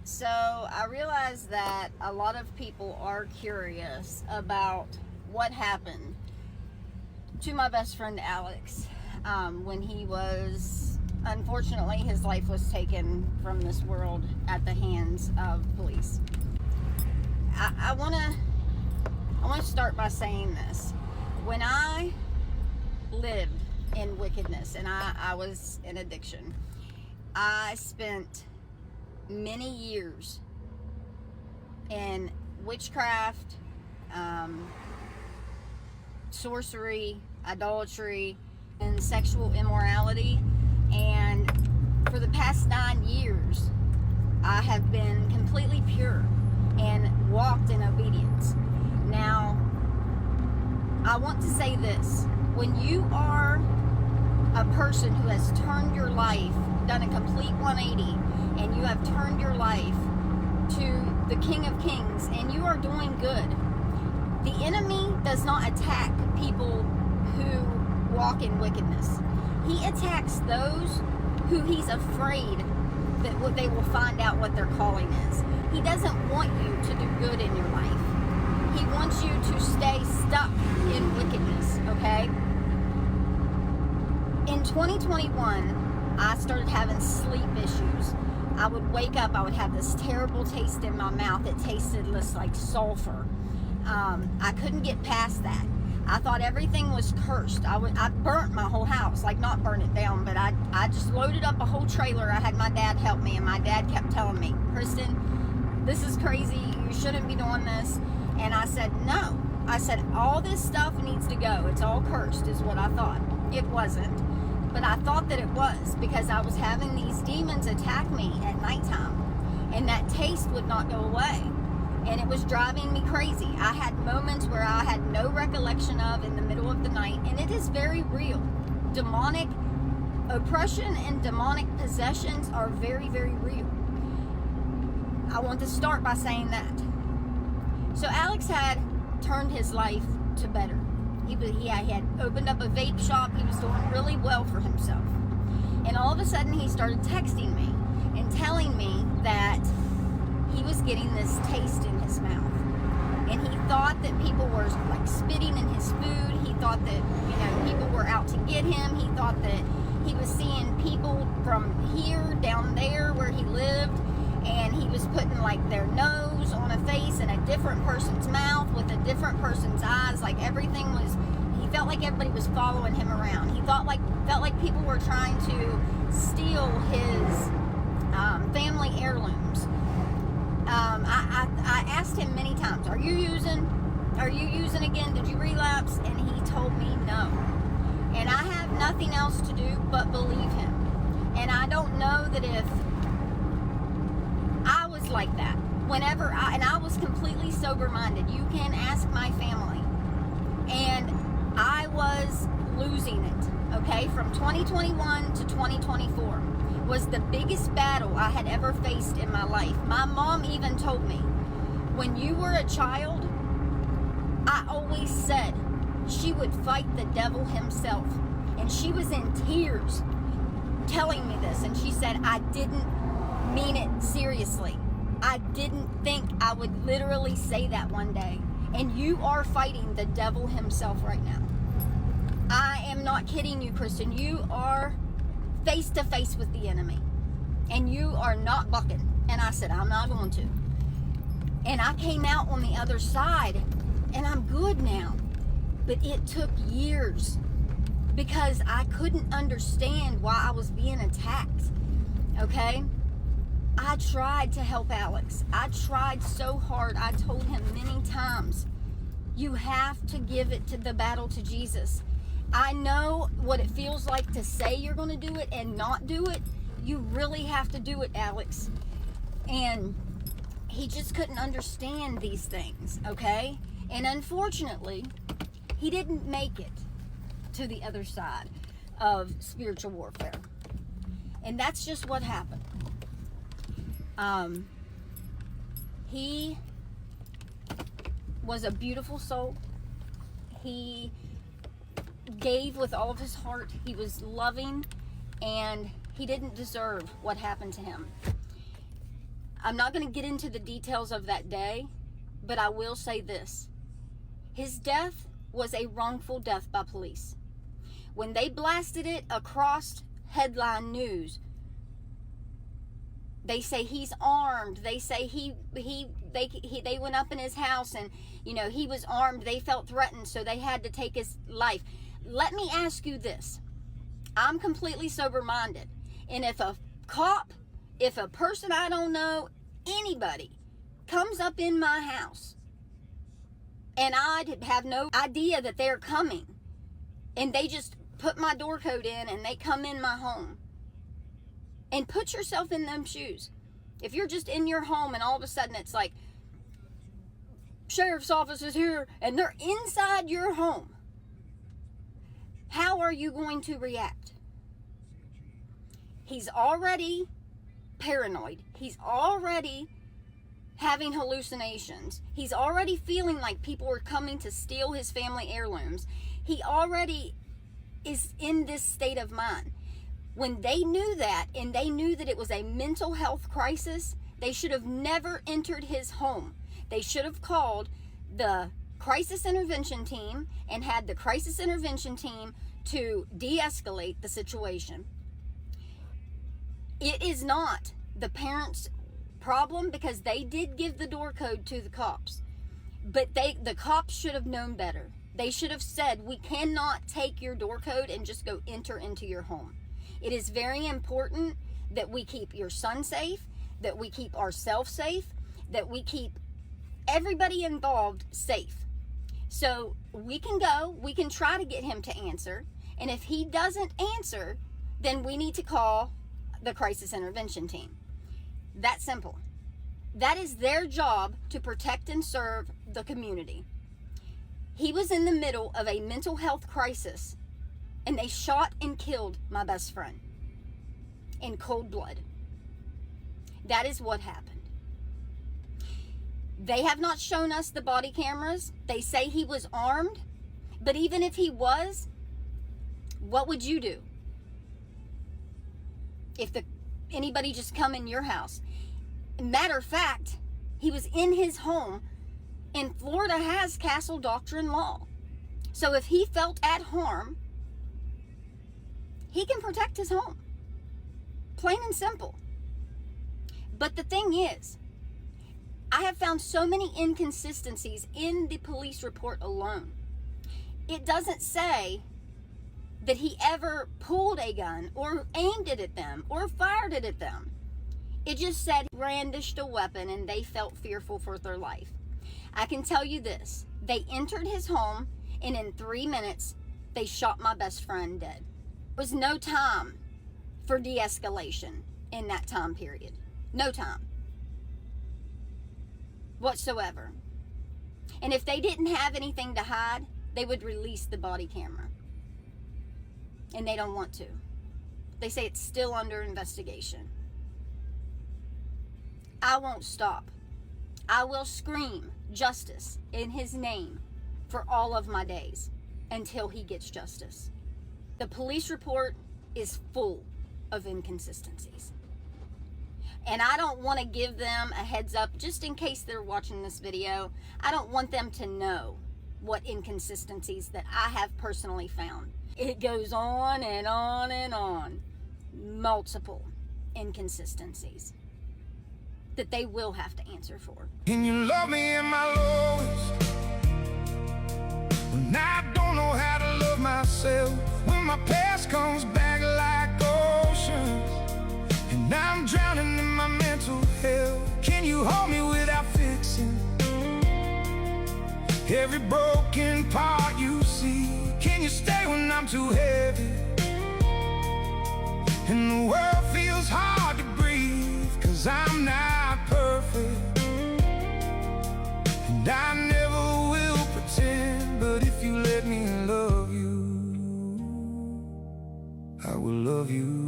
So I realized that a lot of people are curious about what happened to my best friend Alex when he was, unfortunately, his life was taken from this world at the hands of police. I want to start by saying this. When I lived in wickedness and I was in addiction, I spent many years in witchcraft, sorcery, idolatry, and sexual immorality. And for the past 9 years, I have been completely pure and walked in obedience. Now, I want to say this. When you are a person who has turned your life, done a complete 180, and you have turned your life to the King of Kings, and you are doing good, the enemy does not attack people who walk in wickedness. He attacks those who he's afraid that they will find out what their calling is. He doesn't want you to do good in your life. He wants you to stay stuck in wickedness, okay? In 2021, I started having sleep issues. I would wake up, I would have this terrible taste in my mouth. It tasted just like sulfur. I couldn't get past that. I thought everything was cursed. I burnt my whole house, like not burn it down, but I just loaded up a whole trailer. I had my dad help me, and my dad kept telling me, Kristen, this is crazy. You shouldn't be doing this. And I said, no. I said, all this stuff needs to go. It's all cursed, is what I thought. It wasn't. But I thought that it was, because I was having these demons attack me at nighttime, and that taste would not go away, and it was driving me crazy. I had moments where I had no recollection of in the middle of the night, and it is very real. Demonic oppression and demonic possessions are very, very real. I want to start by saying that. So Alex had turned his life to better. He had opened up a vape shop. He was doing really well for himself. And all of a sudden, he started texting me and telling me that he was getting this taste in his mouth. And he thought that people were like spitting in his food. He thought that, people were out to get him. He thought that he was seeing people from here down there where he lived, and he was putting like their nose on a face in a different person's mouth with a different person's eyes. Like everything was, he felt like everybody was following him around. He felt like people were trying to steal his family heirlooms. I asked him many times, are you using again? Did you relapse? And he told me no. And I have nothing else to do but believe him. And I don't know that if I was like that, and I was completely sober-minded. You can ask my family. And I was losing it, okay? From 2021 to 2024 was the biggest battle I had ever faced in my life. My mom even told me, when you were a child, I always said she would fight the devil himself. And she was in tears telling me this. And she said, I didn't mean it seriously. I didn't think I would literally say that one day. And you are fighting the devil himself right now. I am not kidding you, Kristen. You are face to face with the enemy. And you are not bucking. And I said, I'm not going to. And I came out on the other side, and I'm good now. But it took years, because I couldn't understand why I was being attacked. Okay? I tried to help Alex. I tried so hard. I told him many times, you have to give it to the battle to Jesus. I know what it feels like to say you're going to do it and not do it. You really have to do it, Alex. And he just couldn't understand these things, okay? And unfortunately, he didn't make it to the other side of spiritual warfare. And that's just what happened. He was a beautiful soul. He gave with all of his heart. He was loving, and he didn't deserve what happened to him. I'm not going to get into the details of that day, but I will say this. His death was a wrongful death by police. When they blasted it across headline news, they say he's armed. They say they went up in his house and, you know, he was armed. They felt threatened, so they had to take his life. Let me ask you this. I'm completely sober-minded. And if a cop, if a person I don't know, anybody, comes up in my house and I have no idea that they're coming, and they just put my door code in and they come in my home, and put yourself in them shoes. If you're just in your home and all of a sudden it's like, sheriff's office is here, and they're inside your home, how are you going to react? He's already paranoid. He's already having hallucinations. He's already feeling like people are coming to steal his family heirlooms. He already is in this state of mind. When they knew that, and they knew that it was a mental health crisis, they should have never entered his home. They should have called the crisis intervention team and had the crisis intervention team to de-escalate the situation. It is not the parents' problem, because they did give the door code to the cops. But the cops should have known better. They should have said, we cannot take your door code and just go enter into your home. It is very important that we keep your son safe, that we keep ourselves safe, that we keep everybody involved safe. So we can go, we can try to get him to answer, and if he doesn't answer, then we need to call the crisis intervention team. That simple. That is their job, to protect and serve the community. He was in the middle of a mental health crisis, and they shot and killed my best friend in cold blood. That is what happened. They have not shown us the body cameras. They say he was armed, but even if he was, what would you do if anybody just come in your house? Matter of fact, he was in his home, and Florida has castle doctrine law. So if he felt at harm, he can protect his home. Plain and simple. But the thing is, I have found so many inconsistencies in the police report alone. It doesn't say that he ever pulled a gun or aimed it at them or fired it at them. It just said he brandished a weapon and they felt fearful for their life. I can tell you this, they entered his home, and in 3 minutes, they shot my best friend dead. There was no time for de-escalation in that time period. No time whatsoever. And if they didn't have anything to hide, they would release the body camera. And they don't want to. They say it's still under investigation. I won't stop. I will scream justice in his name for all of my days until he gets justice. The police report is full of inconsistencies. And I don't want to give them a heads up, just in case they're watching this video. I don't want them to know what inconsistencies that I have personally found. It goes on and on and on. Multiple inconsistencies that they will have to answer for. Can you love me in my lowest? When I don't know how to love myself, when my past comes back like oceans, and I'm drowning in my mental hell. Can you hold me without fixing every broken part you see? Can you stay when I'm too heavy and the world feels hard to breathe? 'Cause I'm not perfect, and I never will pretend. But if you let me love you, I will love you.